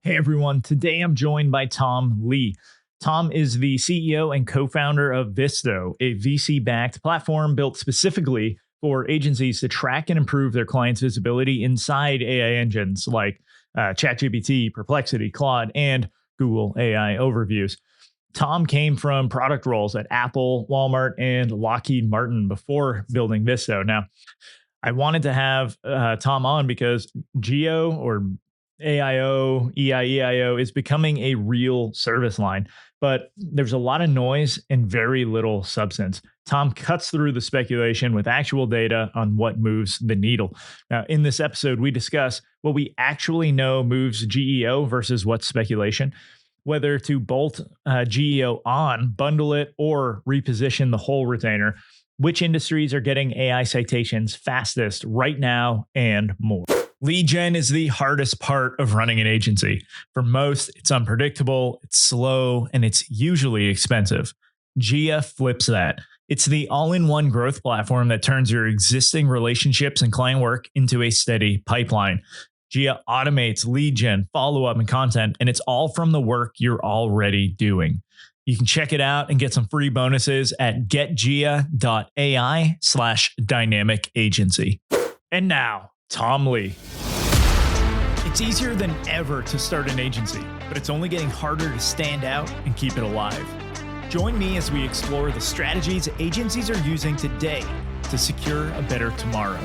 Hey everyone, today I'm joined by Tom Lee. Tom is the CEO and co founder of Visto, a VC backed platform built specifically for agencies to track and improve their clients' visibility inside AI engines like ChatGPT, Perplexity, Claude, and Google AI overviews. Tom came from product roles at Apple, Walmart, and Lockheed Martin before building Visto. Now, I wanted to have Tom on because GEO or AIO, EIEIO is becoming a real service line, but there's a lot of noise and very little substance. Tom cuts through the speculation with actual data on what moves the needle. Now, in this episode, we discuss what we actually know moves GEO versus what's speculation, whether to bolt GEO on, bundle it, or reposition the whole retainer, which industries are getting AI citations fastest right now, and more. Lead gen is the hardest part of running an agency. For most, it's unpredictable, it's slow, and it's usually expensive. GEO flips that. It's the all-in-one growth platform that turns your existing relationships and client work into a steady pipeline. GEO automates lead gen, follow-up, and content, and it's all from the work you're already doing. You can check it out and get some free bonuses at getgea.ai/dynamic agency. And now, Tom Lee. It's easier than ever to start an agency, but it's only getting harder to stand out and keep it alive. Join me as we explore the strategies agencies are using today to secure a better tomorrow.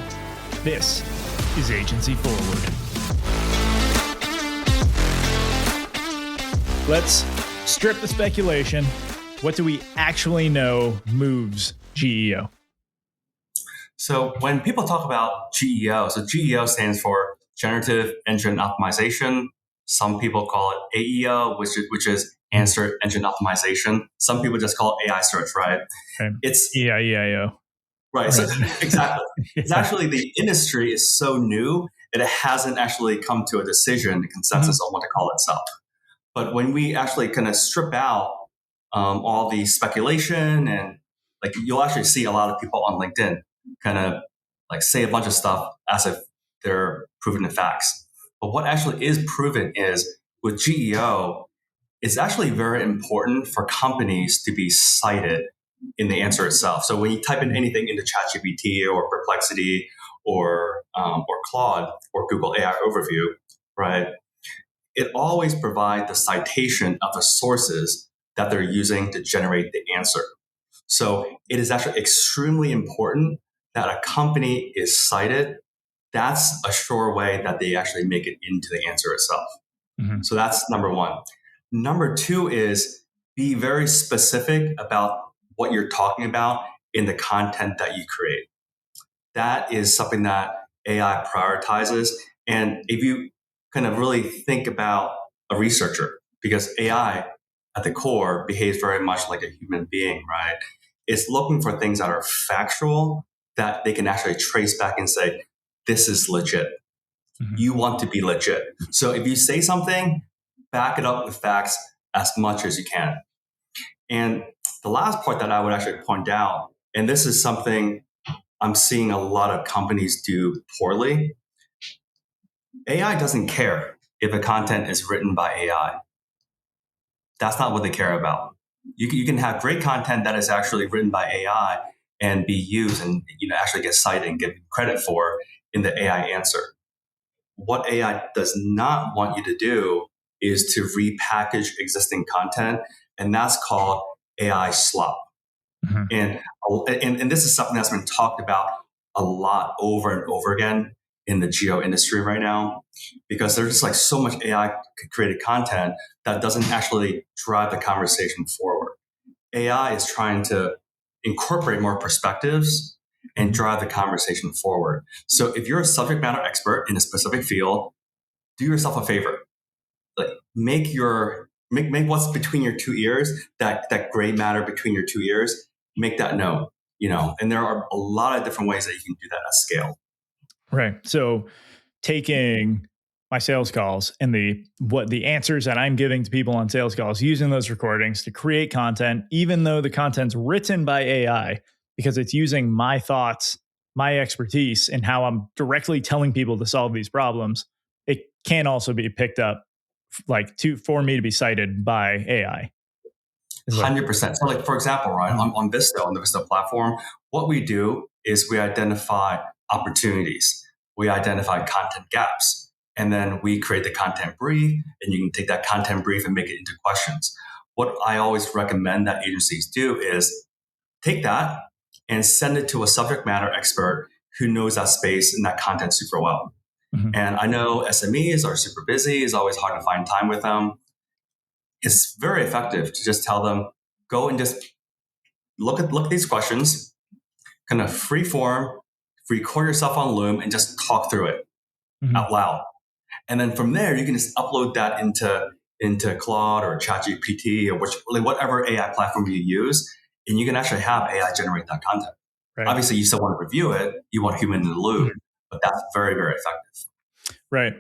This is Agency Forward. Let's strip the speculation. What do we actually know moves GEO? So when people talk about GEO, so GEO stands for Generative Engine Optimization. Some people call it AEO, which is Answer Engine Optimization. Some people just call it AI search, right? Okay. It's EIEIO. Right. So exactly. It's actually, the industry is so new that it hasn't actually come to a decision, a consensus on what to call itself. But when we actually kind of strip out all the speculation, and like, you'll actually see a lot of people on LinkedIn kind of like say a bunch of stuff as if they're proven in facts. But what actually is proven is with GEO, it's actually very important for companies to be cited in the answer itself. So when you type in anything into ChatGPT or Perplexity or Claude or Google AI Overview, right? It always provides the citation of the sources that they're using to generate the answer. So it is actually extremely important that a company is cited. That's a sure way that they actually make it into the answer itself. Mm-hmm. So that's number one. Number two is be very specific about what you're talking about in the content that you create. That is something that AI prioritizes. And if you kind of really think about a researcher, because AI at the core behaves very much like a human being, right? It's looking for things that are factual, that they can actually trace back and say, this is legit. Mm-hmm. You want to be legit. So if you say something, back it up with facts as much as you can. And the last part that I would actually point out, and this is something I'm seeing a lot of companies do poorly, AI doesn't care if the content is written by AI. That's not what they care about. You can have great content that is actually written by AI and be used and actually get cited and get credit for in the AI answer. What AI does not want you to do is to repackage existing content, and that's called AI slop. Mm-hmm. And this is something that's been talked about a lot over and over again in the GEO industry right now, because there's just like so much AI created content that doesn't actually drive the conversation forward. AI is trying to incorporate more perspectives and drive the conversation forward. So if you're a subject matter expert in a specific field, do yourself a favor. Like make what's between your two ears, that gray matter between your two ears, make that known, and there are a lot of different ways that you can do that at scale. Right. So taking my sales calls and the answers that I'm giving to people on sales calls, using those recordings to create content, even though the content's written by AI, because it's using my thoughts, my expertise, and how I'm directly telling people to solve these problems, it can also be picked up for me to be cited by AI. 100%. So like, for example, right, on Visto, on the Visto platform, what we do is we identify opportunities. We identify content gaps. And then we create the content brief, and you can take that content brief and make it into questions. What I always recommend that agencies do is take that and send it to a subject matter expert who knows that space and that content super well. Mm-hmm. And I know SMEs are super busy. It's always hard to find time with them. It's very effective to just tell them, go and just look at these questions, kind of free form, record yourself on Loom, and just talk through it out loud. And then from there, you can just upload that into Claude or ChatGPT or whatever AI platform you use, and you can actually have AI generate that content. Right. Obviously, you still want to review it. You want human in the loop, but that's very, very effective. Right.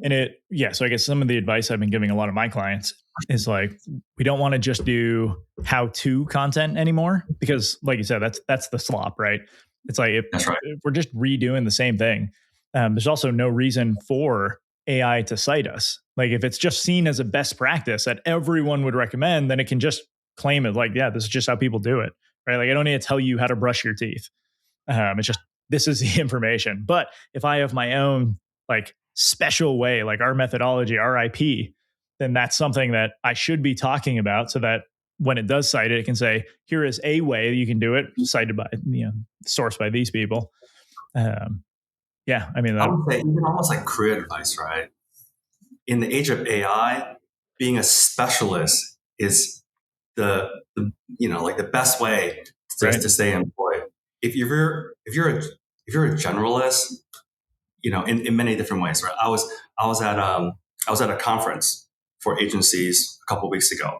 And so I guess some of the advice I've been giving a lot of my clients is like, we don't want to just do how-to content anymore, because like you said, that's the slop, right? It's like, if we're just redoing the same thing, there's also no reason for AI to cite us. Like, if it's just seen as a best practice that everyone would recommend, then it can just claim it like, yeah, this is just how people do it, right? Like, I don't need to tell you how to brush your teeth. It's just, this is the information. But if I have my own like special way, like our methodology, our IP, then that's something that I should be talking about, so that when it does cite it, it can say, here is a way you can do it, cited by, sourced by these people. I mean, I would say even almost like career advice, right? In the age of AI, being a specialist is the best way to stay employed. If you're a generalist, in many different ways, right? I was at a conference for agencies a couple of weeks ago,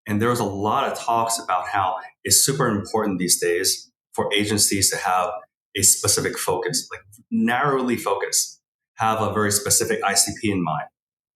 and there was a lot of talks about how it's super important these days for agencies to have a specific focus, like narrowly focus, have a very specific ICP in mind,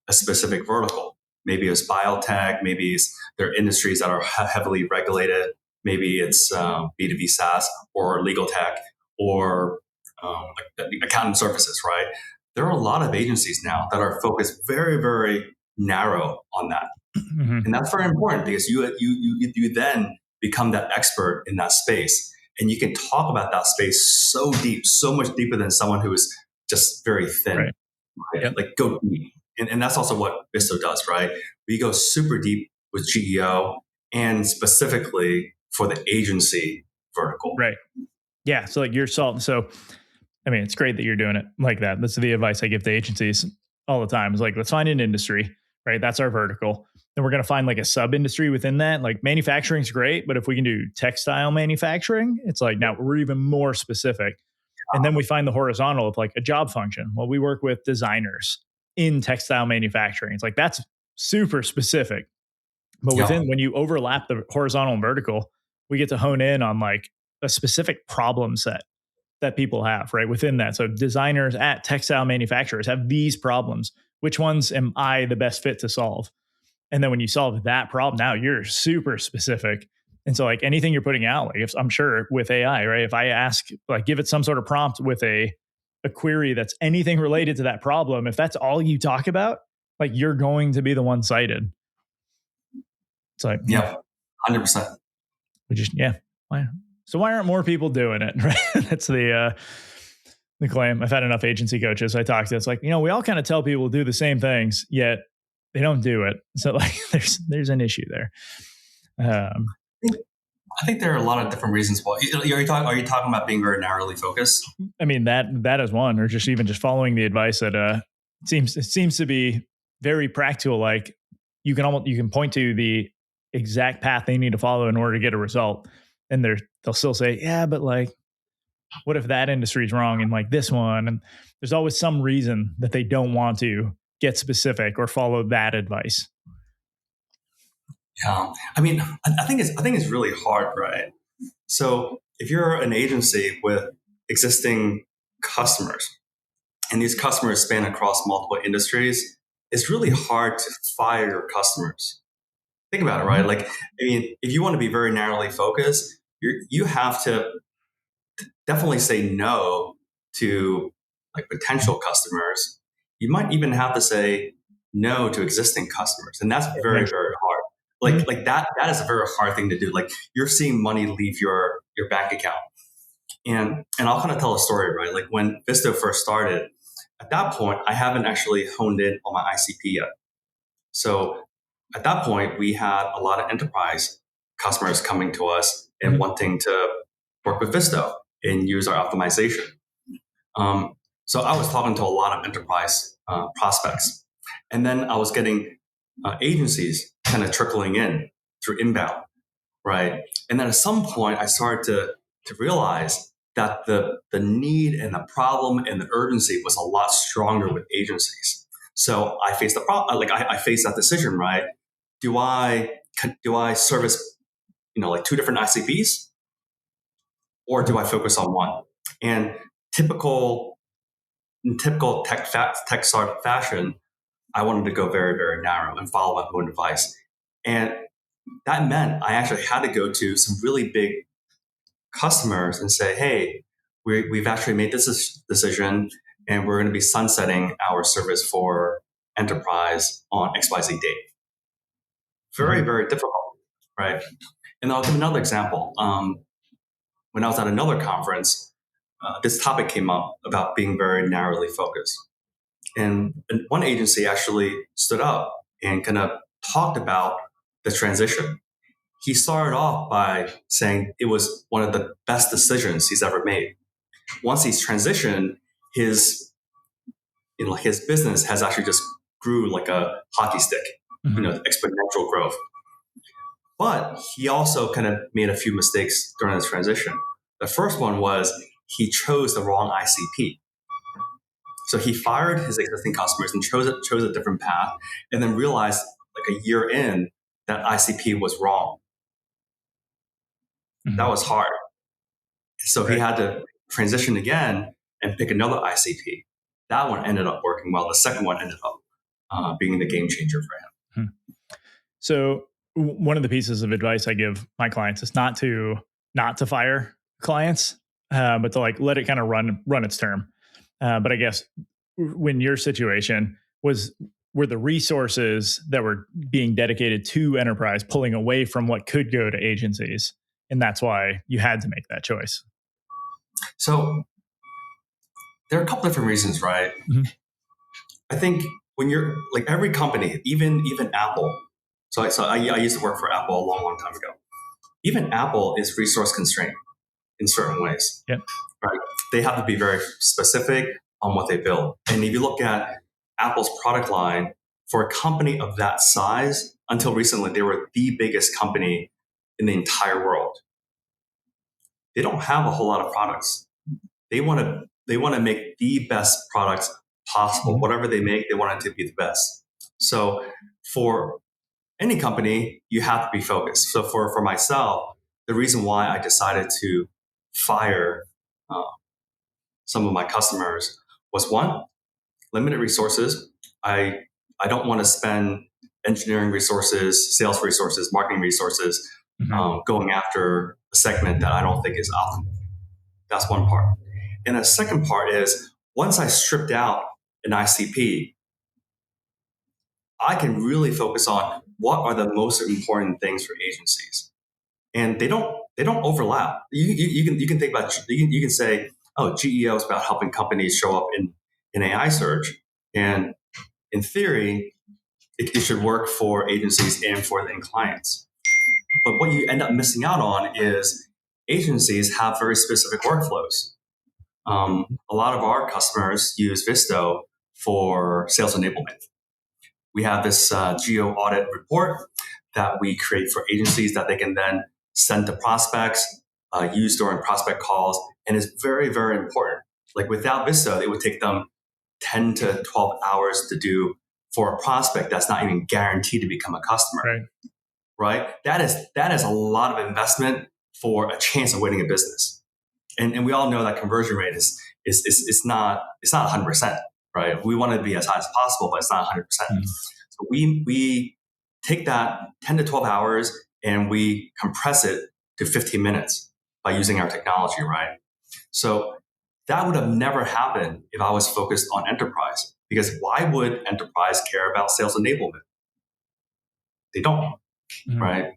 a specific vertical. Maybe it's biotech, maybe it's their industries that are heavily regulated, maybe it's B2B SaaS or legal tech or like accounting services, right? There are a lot of agencies now that are focused very, very narrow on that. Mm-hmm. And that's very important, because you then become that expert in that space. And you can talk about that space so deep, so much deeper than someone who is just very thin. Right? Yep. Like, go deep. And that's also what Visto does, right? We go super deep with GEO, and specifically for the agency vertical. Right. Yeah. So like you're salt. So, I mean, it's great that you're doing it like that. That's the advice I give to agencies all the time. Is like, let's find an industry, right? That's our vertical. Then we're going to find like a sub industry within that. Like, manufacturing is great, but if we can do textile manufacturing, it's like, now we're even more specific. And then we find the horizontal of like a job function. Well, we work with designers in textile manufacturing. It's like, that's super specific. But when you overlap the horizontal and vertical, we get to hone in on like a specific problem set that people have, right? Within that. So designers at textile manufacturers have these problems. Which ones am I the best fit to solve? And then when you solve that problem, now you're super specific. And so like anything you're putting out, like, if I'm sure with AI, right? If I ask, like, give it some sort of prompt with a query that's anything related to that problem, if that's all you talk about, like, you're going to be the one cited. It's like, 100%. We just, So why aren't more people doing it? Right? That's the claim. I've had enough agency coaches I talk to. It's like, we all kind of tell people to do the same things, yet they don't do it. So like, there's an issue there. I think there are a lot of different reasons why. Are you talking about being very narrowly focused? I mean, that is one, or just even just following the advice that it seems to be very practical. Like, you can point to the exact path they need to follow in order to get a result, and they'll still say, yeah, but like, what if that industry is wrong and like this one? And there's always some reason that they don't want to get specific or follow that advice. Yeah, I mean, I think it's really hard, right? So if you're an agency with existing customers, and these customers span across multiple industries, it's really hard to fire your customers. Think about it, right? Like, I mean, if you want to be very narrowly focused, you have to definitely say no to like potential customers. You might even have to say no to existing customers. And that's very, very hard. Like that is a very hard thing to do. Like you're seeing money leave your bank account. And I'll kind of tell a story, right? Like when Visto first started, at that point, I haven't actually honed in on my ICP yet. So at that point, we had a lot of enterprise customers coming to us and wanting to work with Visto and use our optimization. So I was talking to a lot of enterprise prospects. And then I was getting agencies kind of trickling in through inbound, right? And then at some point, I started to realize that the need and the problem and the urgency was a lot stronger with agencies. So I faced the problem, like I faced that decision, right? Do I service, like two different ICPs, or do I focus on one? And in typical tech startup fashion, I wanted to go very, very narrow and follow my own advice. And that meant I actually had to go to some really big customers and say, hey, we've actually made this decision and we're going to be sunsetting our service for enterprise on XYZ date. Very, very difficult, right? And I'll give another example. When I was at another conference, this topic came up about being very narrowly focused. And one agency actually stood up and kind of talked about the transition. He started off by saying it was one of the best decisions he's ever made. Once he's transitioned, his business has actually just grew like a hockey stick, exponential growth. But he also kind of made a few mistakes during this transition. The first one was he chose the wrong ICP. So he fired his existing customers and chose a different path, and then realized like a year in that ICP was wrong. That was hard. So he had to transition again and pick another ICP. That one ended up working well. The second one ended up being the game changer for him. So one of the pieces of advice I give my clients is not to fire clients, but to like let it kind of run its term. But I guess when your situation were the resources that were being dedicated to enterprise pulling away from what could go to agencies, and that's why you had to make that choice. So there are a couple different reasons, right? I think when you're like every company, even Apple. So I used to work for Apple a long, long time ago. Even Apple is resource constrained in certain ways. Yep. Right? They have to be very specific on what they build. And if you look at Apple's product line, for a company of that size, until recently, they were the biggest company in the entire world. They don't have a whole lot of products. They want to make the best products possible. Whatever they make, they want it to be the best. So for any company, you have to be focused. So for myself, the reason why I decided to fire some of my customers was one, limited resources. I don't want to spend engineering resources, sales resources, marketing resources going after a segment that I don't think is optimal. That's one part. And the second part is once I stripped out an ICP, I can really focus on what are the most important things for agencies, and they don't overlap. You can think about you can say, oh, GEO is about helping companies show up in AI search, and in theory, it should work for agencies and for the end clients. But what you end up missing out on is agencies have very specific workflows. A lot of our customers use Visto for sales enablement. We have this GEO audit report that we create for agencies that they can then send to prospects, use during prospect calls, and it's very, very important. Like without Visto, it would take them 10 to 12 hours to do for a prospect that's not even guaranteed to become a customer. Right? That is a lot of investment for a chance of winning a business. And we all know that conversion rate is not 100%, right? We want it to be as high as possible, but it's not 100%. So we take that 10 to 12 hours and we compress it to 15 minutes by using our technology, right? So that would have never happened if I was focused on enterprise. Because why would enterprise care about sales enablement? They don't, right?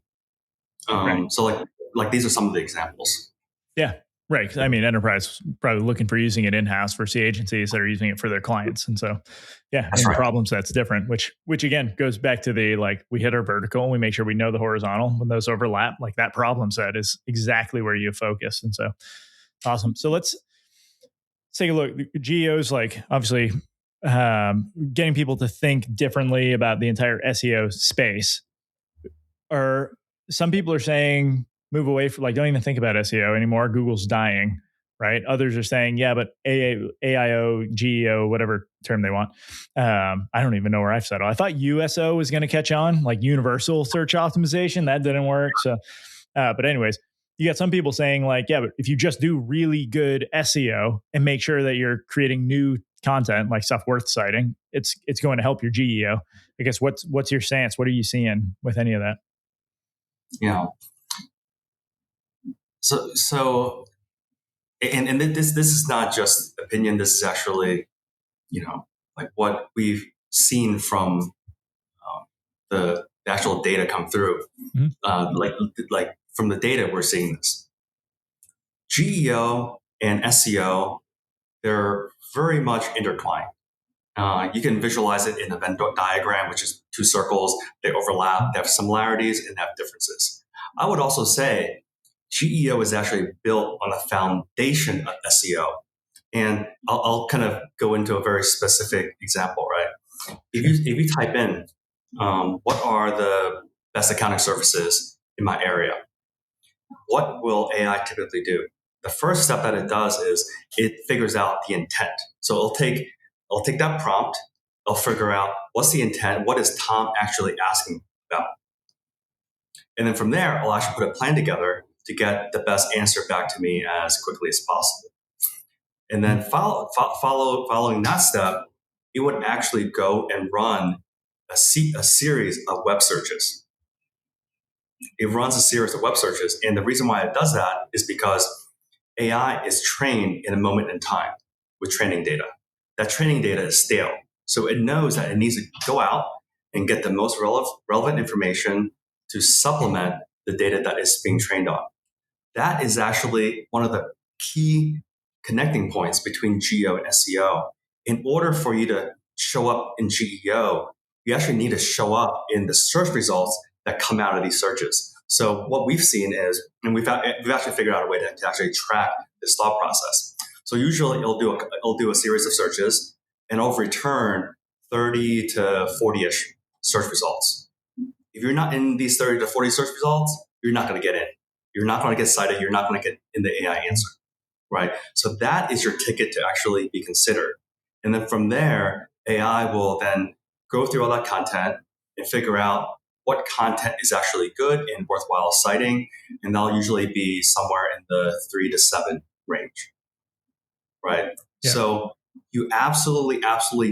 Right. So like these are some of the examples. Yeah. Right. I mean, enterprise probably looking for using it in-house versus agencies that are using it for their clients. And so, yeah, That's and the right. problem set's different, which again goes back to the, like, we hit our vertical and we make sure we know the horizontal. When those overlap, like, that problem set is exactly where you focus. And so, awesome. So let's take a look. GEO's, like, obviously getting people to think differently about the entire SEO space. Or some people are saying move away from, like, don't even think about SEO anymore. Google's dying, right? Others are saying, yeah, but AIO, GEO, whatever term they want. I don't even know where I've settled. I thought USO was going to catch on, like universal search optimization. That didn't work. So, but anyways, you got some people saying, like, yeah, but if you just do really good SEO and make sure that you're creating new content, like stuff worth citing, it's going to help your GEO. I guess what's your stance? What are you seeing with any of that? Yeah. So and this is not just opinion. This is actually, like what we've seen from the actual data come through. Like from the data, we're seeing this. GEO and SEO, they're very much intertwined. You can visualize it in a Venn diagram, which is two circles. They overlap, they have similarities, and have differences. I would also say GEO is actually built on a foundation of SEO. And I'll kind of go into a very specific example, right? If you type in, what are the best accounting services in my area? What will AI typically do? The first step that it does is it figures out the intent. So it'll take that prompt, it'll figure out what's the intent, what is Tom actually asking about. And then from there, I'll actually put a plan together to get the best answer back to me as quickly as possible. And then following that step, it would actually go and run a series of web searches. It runs a series of web searches. And the reason why it does that is because AI is trained in a moment in time with training data. That training data is stale. So it knows that it needs to go out and get the most relevant information to supplement the data that is being trained on. That is actually one of the key connecting points between GEO and SEO. In order for you to show up in GEO, you actually need to show up in the search results that come out of these searches. So what we've seen is, and we've actually figured out a way to actually track this thought process. So usually it'll do a series of searches and it'll return 30 to 40-ish search results. If you're not in these 30 to 40 search results, you're not going to get in. You're not going to get cited. You're not going to get in the AI answer, right? So that is your ticket to actually be considered. And then from there, AI will then go through all that content and figure out what content is actually good and worthwhile citing. And that'll usually be somewhere in the 3 to 7 range, right? Yeah. So you absolutely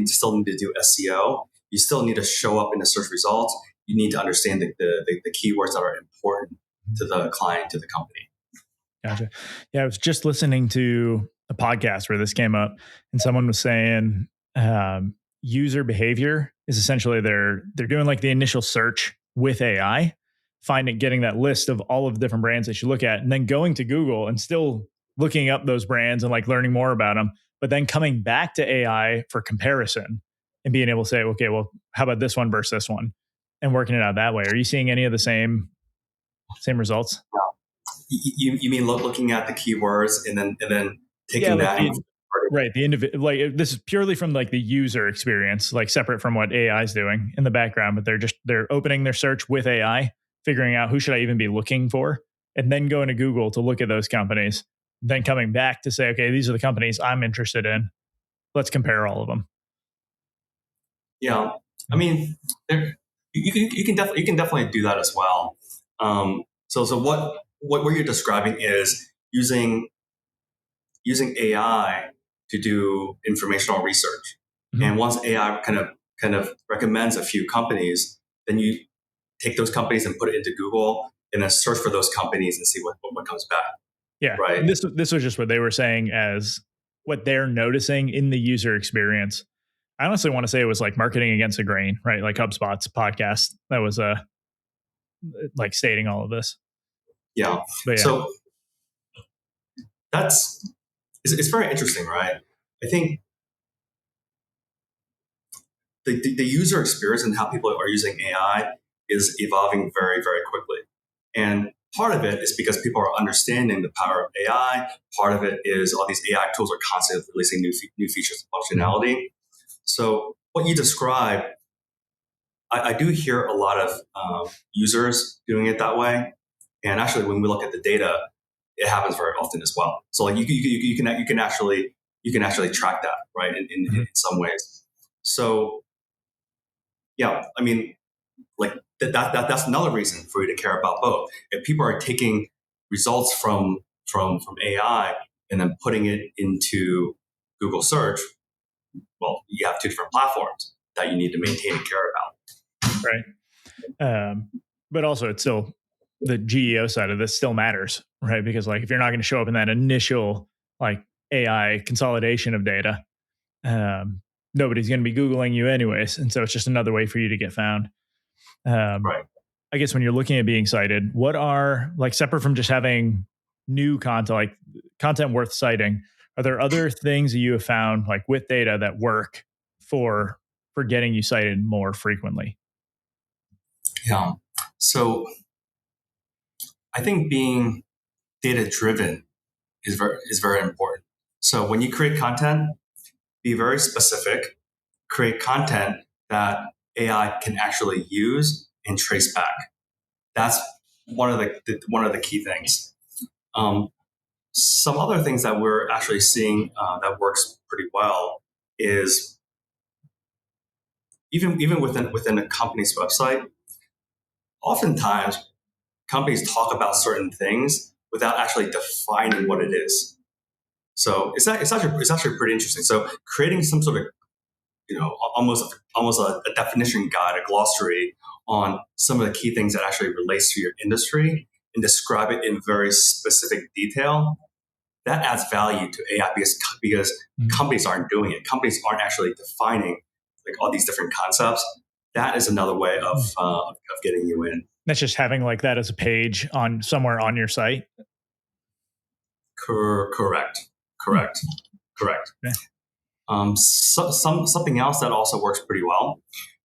still need to do SEO. You still need to show up in the search results. You need to understand the keywords that are important to the client, to the company. Gotcha. Yeah, I was just listening to a podcast where this came up, and someone was saying user behavior is essentially they're doing like the initial search with AI, getting that list of all of the different brands they should look at, and then going to Google and still looking up those brands and like learning more about them, but then coming back to AI for comparison and being able to say, okay, well, how about this one versus this one, and working it out that way. Are you seeing any of the same results? You mean looking at the keywords and then taking that? Right. The individual, like, this is purely from like the user experience, like separate from what AI is doing in the background, but they're opening their search with AI, figuring out who should I even be looking for, and then going to Google to look at those companies, then coming back to say, okay, these are the companies I'm interested in. Let's compare all of them. Yeah. I mean, you can definitely do that as well. So what you're describing is using AI to do informational research. Mm-hmm. And once AI kind of recommends a few companies, then you take those companies and put it into Google and then search for those companies and see what comes back. Yeah. Right. And this was just what they were saying as what they're noticing in the user experience I honestly want to say it was like marketing against the grain, right? Like HubSpot's podcast that was like stating all of this. Yeah. But yeah. So it's very interesting, right? I think the user experience and how people are using AI is evolving very, very quickly. And part of it is because people are understanding the power of AI. Part of it is all these AI tools are constantly releasing new features and functionality. So what you described, I do hear a lot of users doing it that way. And actually, when we look at the data, it happens very often as well. So like you can actually track that, right, in some ways. So yeah, I mean, like that's another reason for you to care about both. If people are taking results from AI and then putting it into Google search, well, you have two different platforms that you need to maintain and care about. Right. But also it's still the GEO side of this still matters, right? Because like if you're not going to show up in that initial like AI consolidation of data, nobody's going to be Googling you anyways. And so it's just another way for you to get found. Right. I guess when you're looking at being cited, what are like separate from just having new content, like content worth citing, are there other things that you have found like with data that work for getting you cited more frequently? Yeah. So I think being data driven is very important. So when you create content, be very specific, create content that AI can actually use and trace back. That's one of the key things. Some other things that we're actually seeing that works pretty well is even within a company's website. Oftentimes, companies talk about certain things without actually defining what it is. So it's actually pretty interesting. So creating some sort of almost a definition guide, a glossary on some of the key things that actually relates to your industry and describe it in very specific detail, that adds value to AI because companies aren't doing it. Companies aren't actually defining like all these different concepts. That is another way of getting you in. That's just having like that as a page on somewhere on your site. Correct. Okay. Something else that also works pretty well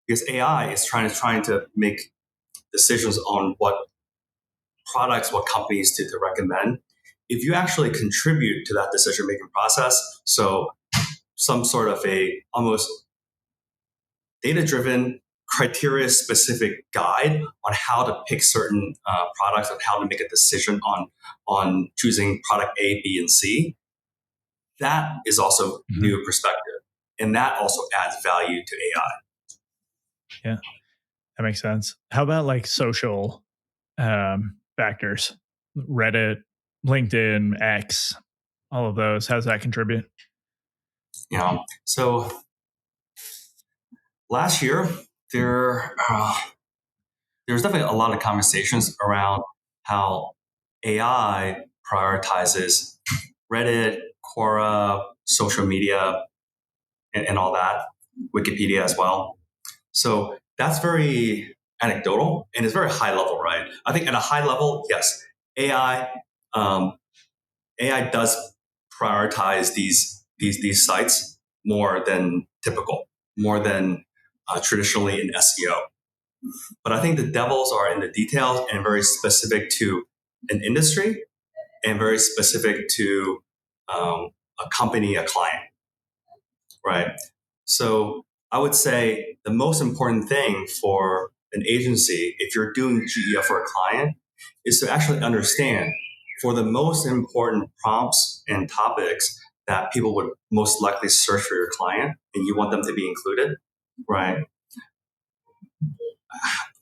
because AI is trying to make decisions on what products, what companies to recommend. If you actually contribute to that decision making process, so some sort of a almost data driven, criteria specific guide on how to pick certain products and how to make a decision on choosing product A, B, and C, that is also new perspective, and that also adds value to AI. Yeah, that makes sense. How about like social factors, Reddit, LinkedIn, X, all of those? How does that contribute? So last year there was definitely a lot of conversations around how AI prioritizes Reddit, Quora, social media, and all that, Wikipedia as well. So that's very anecdotal and it's very high level, right? I think at a high level, yes, AI AI does prioritize these sites more than typical, more than traditionally in SEO. But I think the devils are in the details and very specific to an industry and very specific to a company, a client, right? So I would say the most important thing for an agency, if you're doing GEO for a client, is to actually understand for the most important prompts and topics that people would most likely search for your client and you want them to be included, right?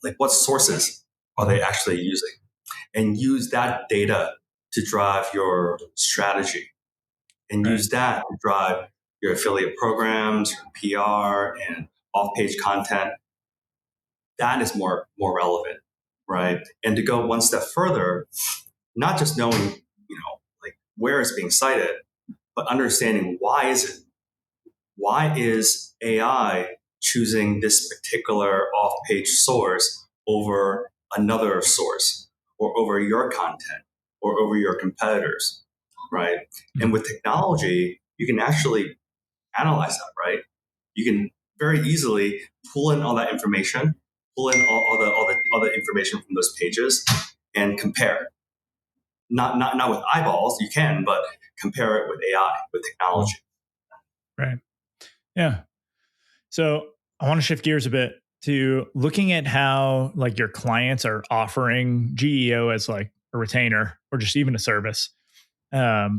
Like what sources are they actually using? And use that data to drive your strategy and use that to drive your affiliate programs, your PR, and off-page content. That is more relevant, right? And to go one step further, not just knowing, like where it's being cited, but understanding why is it? why is AI choosing this particular off-page source over another source or over your content or over your competitors, right? Mm-hmm. And with technology, you can actually analyze that, right? You can very easily pull in all that information, pull in all the information from those pages and compare. Not with eyeballs, you can, but compare it with AI, with technology. Right. Yeah. So I want to shift gears a bit to looking at how like your clients are offering GEO as like a retainer or just even a service. Are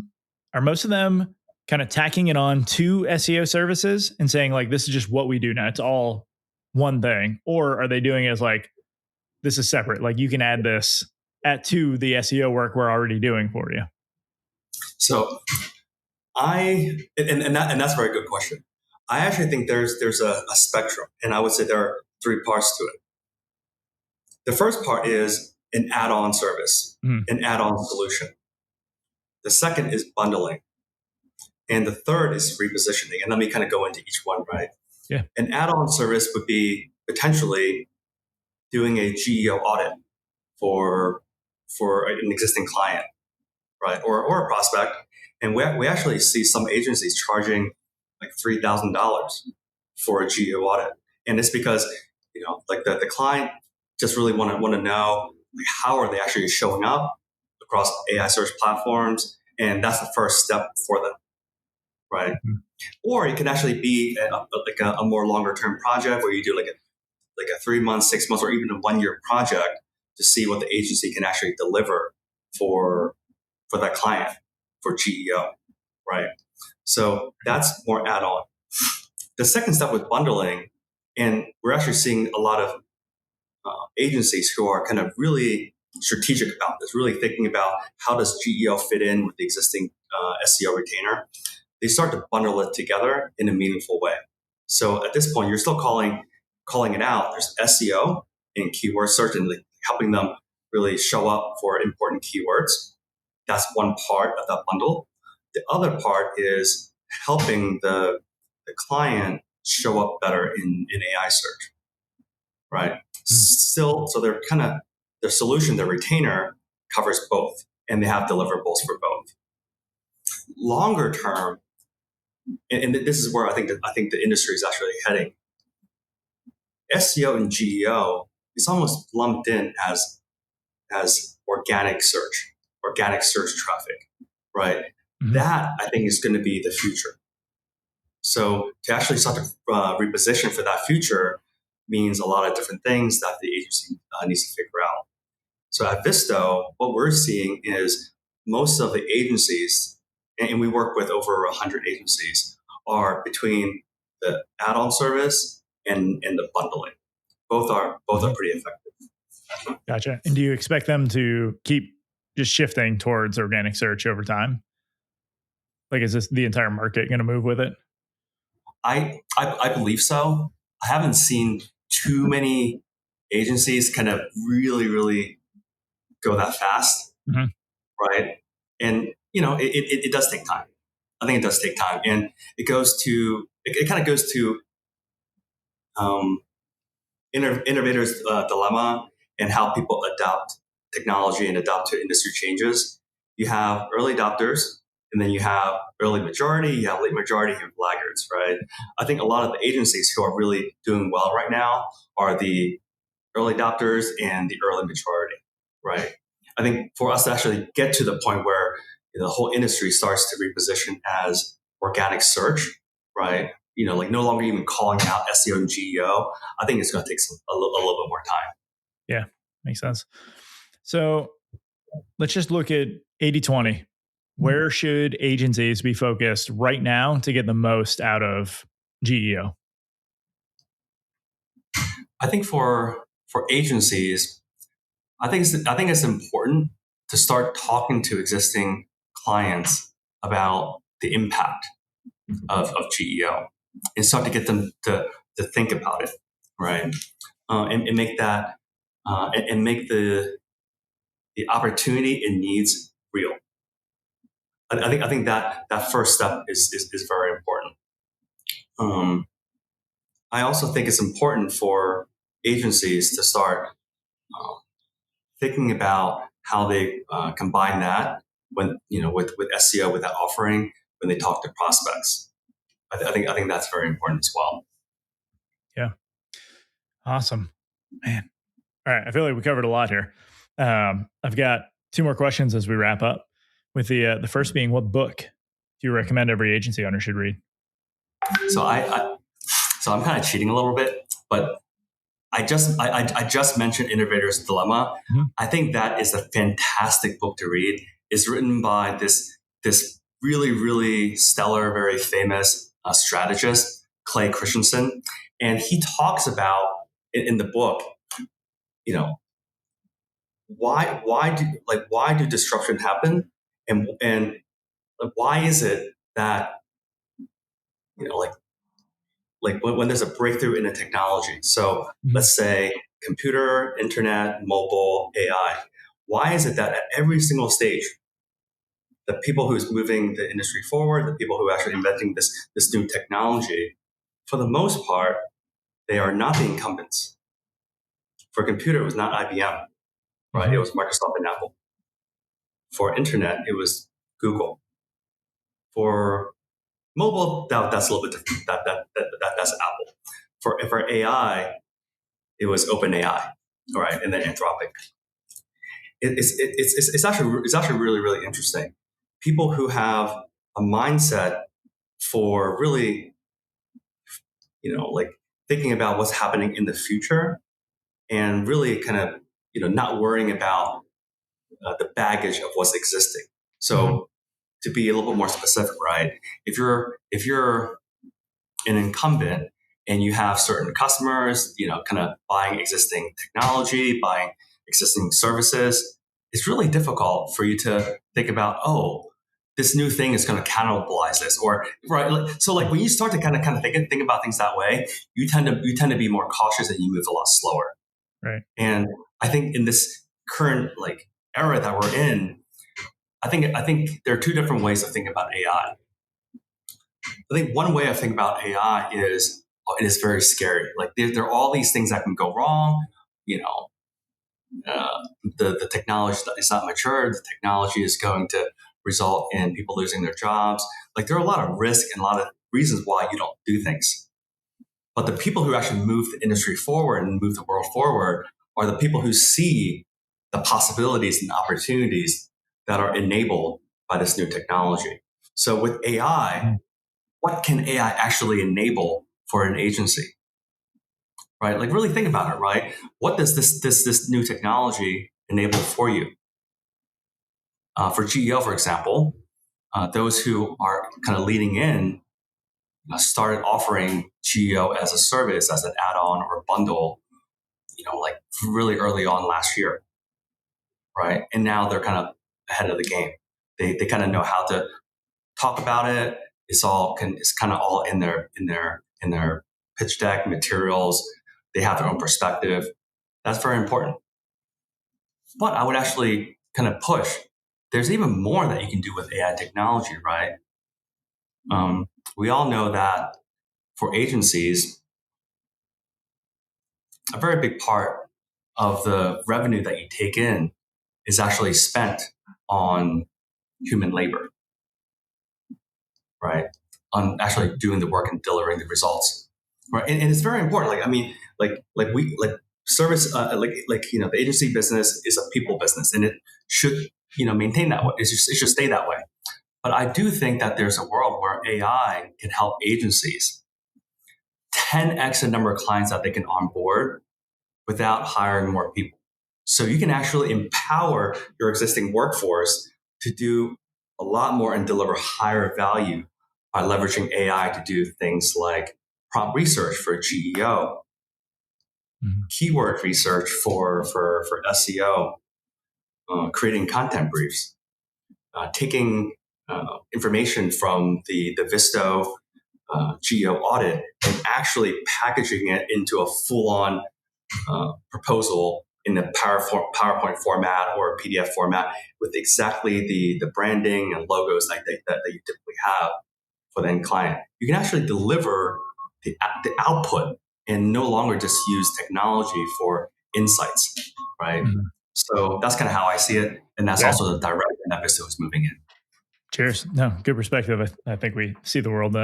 most of them kind of tacking it on to SEO services and saying like this is just what we do now? It's all one thing, or are they doing it as like this is separate? Like you can add this at to the SEO work we're already doing for you. So that's a very good question. I actually think there's a spectrum, and I would say there are three parts to it. The first part is an add-on service, an add-on solution. The second is bundling. And the third is repositioning. And let me kind of go into each one, right? Yeah. An add-on service would be potentially doing a GEO audit for an existing client, right? Or a prospect. And we actually see some agencies charging like $3,000 for a GEO audit. And it's because, like the client just really want to know like, how are they actually showing up across AI search platforms. And that's the first step for them, right? Mm-hmm. Or it can actually be a more longer term project where you do like a 3 months, 6 months, or even a 1 year project to see what the agency can actually deliver for that client for GEO, right? So that's more add-on. The second step with bundling, and we're actually seeing a lot of agencies who are kind of really strategic about this, really thinking about how does GEO fit in with the existing SEO retainer. They start to bundle it together in a meaningful way. So at this point, you're still calling it out. There's SEO and keyword search and helping them really show up for important keywords. That's one part of that bundle. The other part is helping the client show up better in AI search, right? Still, so they're kind of their solution, their retainer covers both, and they have deliverables for both. Longer term, and this is where I think the industry is actually heading. SEO and GEO is almost lumped in as organic search traffic, right? Mm-hmm. That I think is going to be the future. So to actually start to reposition for that future means a lot of different things that the agency needs to figure out. So at Visto, what we're seeing is most of the agencies, and we work with over 100 agencies, are between the add-on service and the bundling. Both are pretty effective. Gotcha. And do you expect them to keep just shifting towards organic search over time? Like, is this the entire market going to move with it? I believe so. I haven't seen too many agencies kind of really, really go that fast, mm-hmm. right? And it does take time. I think it does take time, and it kind of goes to innovators' dilemma and how people adopt technology and adapt to industry changes. You have early adopters, and then you have early majority, you have late majority, you have laggards, right? I think a lot of the agencies who are really doing well right now are the early adopters and the early majority, right? I think for us to actually get to the point where the whole industry starts to reposition as organic search, right? Like no longer even calling out SEO and GEO, I think it's going to take a little bit more time. Yeah, makes sense. So let's just look at 80-20. Where should agencies be focused right now to get the most out of GEO? I think for agencies, I think it's important to start talking to existing clients about the impact of GEO and start to get them to think about it, right? And make that and make the opportunity and needs real. I think that first step is very important. I also think it's important for agencies to start um, thinking about how they combine that when with SEO, with that offering, when they talk to prospects. I think that's very important as well. Yeah. Awesome, man. All right. I feel like we covered a lot here. I've got two more questions as we wrap up. With the first being, what book do you recommend every agency owner should read? So so I'm kind of cheating a little bit, but I just mentioned Innovator's Dilemma. Mhm. I think that is a fantastic book to read. It's written by this really stellar, very famous strategist, Clay Christensen, and he talks about in the book, you know, why do disruption happen, and why is it that when there's a breakthrough in a technology. So let's say computer, internet, mobile, AI. Why is it that at every single stage, the people who's moving the industry forward, the people who are actually inventing this new technology, for the most part, they are not the incumbents. For computer, it was not IBM, right? Mm-hmm. It was Microsoft and Apple. For internet, it was Google. For mobile, that's a little bit different. That's Apple. For AI, it was OpenAI, all right, and then Anthropic. It's actually really interesting. People who have a mindset for really, like thinking about what's happening in the future and really kind of, not worrying about the baggage of what's existing. So to be a little bit more specific, right? If you're an incumbent and you have certain customers, kind of buying existing technology, buying existing services, it's really difficult for you to think about, oh, this new thing is going to cannibalize this, or right. So when you start to kind of think about things that way, you tend to be more cautious and you move a lot slower. Right. And I think in this current era that we're in, I think there are two different ways of thinking about AI. I think one way of thinking about AI is it is very scary. Like there are all these things that can go wrong. You know, the technology is not mature. The technology is going to result in people losing their jobs. Like there are a lot of risk and a lot of reasons why you don't do things. But the people who actually move the industry forward and move the world forward are the people who see the possibilities and opportunities that are enabled by this new technology. So with AI, what can AI actually enable for an agency? Right? Like really think about it, right? What does this new technology enable for you? For GEO, for example, those who are kind of leading in started offering GEO as a service, as an add-on or a bundle, like really early on last year, right? And now they're kind of ahead of the game. They kind of know how to talk about it. It's kind of all in their pitch deck materials. They have their own perspective. That's very important. But I would actually kind of push. There's even more that you can do with AI technology, right? We all know that for agencies, a very big part of the revenue that you take in is actually spent on human labor, right? On actually doing the work and delivering the results, right? And it's very important. Like service, the agency business is a people business, and it should maintain that way. It should stay that way. But I do think that there's a world where AI can help agencies 10x the number of clients that they can onboard without hiring more people. So you can actually empower your existing workforce to do a lot more and deliver higher value by leveraging AI to do things like prompt research for GEO, keyword research for SEO, creating content briefs, taking information from the Visto GEO audit and actually packaging it into a full-on proposal in a PowerPoint format or a PDF format with exactly the branding and logos that you typically have for the end client. You can actually deliver the output and no longer just use technology for insights, right? Mm-hmm. So that's kind of how I see it. And that's also the direction that Visto is moving in. Cheers. No, good perspective. I think we see the world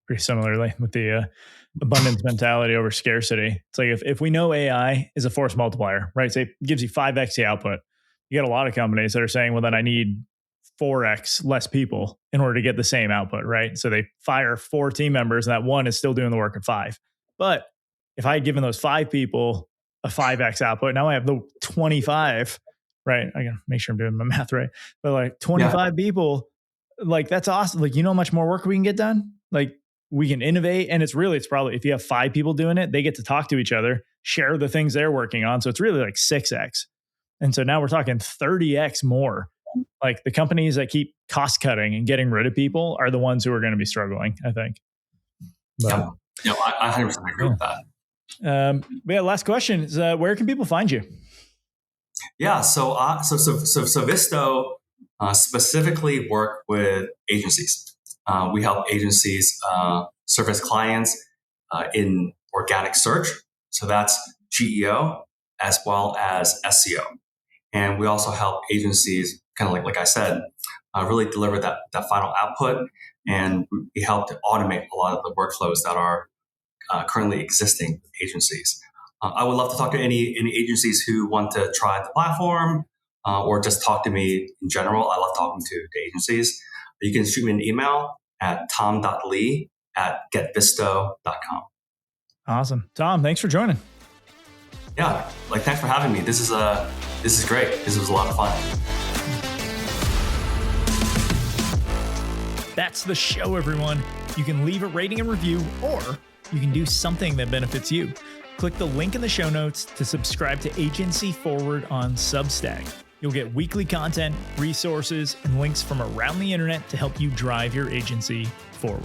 pretty similarly with the abundance mentality over scarcity. It's like if we know AI is a force multiplier, right? Say it gives you 5x the output. You got a lot of companies that are saying, well, then I need 4x less people in order to get the same output, right? So they fire 4 team members and that one is still doing the work of 5. But if I had given those 5 people a 5x output, now I have the 25, right? I gotta make sure I'm doing my math right. But like 25 people, like that's awesome. Like, you know how much more work we can get done? Like we can innovate. And it's probably, if you have 5 people doing it, they get to talk to each other, share the things they're working on. So it's really like 6x. And so now we're talking 30x more. Like the companies that keep cost cutting and getting rid of people are the ones who are going to be struggling, I think. But, I 100% agree with that. But last question is, where can people find you? Yeah, so Visto specifically work with agencies. We help agencies service clients in organic search. So that's GEO as well as SEO. And we also help agencies, kind of like I said, really deliver that final output. And we help to automate a lot of the workflows that are currently existing with agencies. I would love to talk to any agencies who want to try the platform or just talk to me in general. I love talking to agencies. You can shoot me an email at tom.lee@getvisto.com. Awesome. Tom, thanks for joining. Yeah, thanks for having me. This is great. This was a lot of fun. That's the show, everyone. You can leave a rating and review, or you can do something that benefits you. Click the link in the show notes to subscribe to Agency Forward on Substack. You'll get weekly content, resources, and links from around the internet to help you drive your agency forward.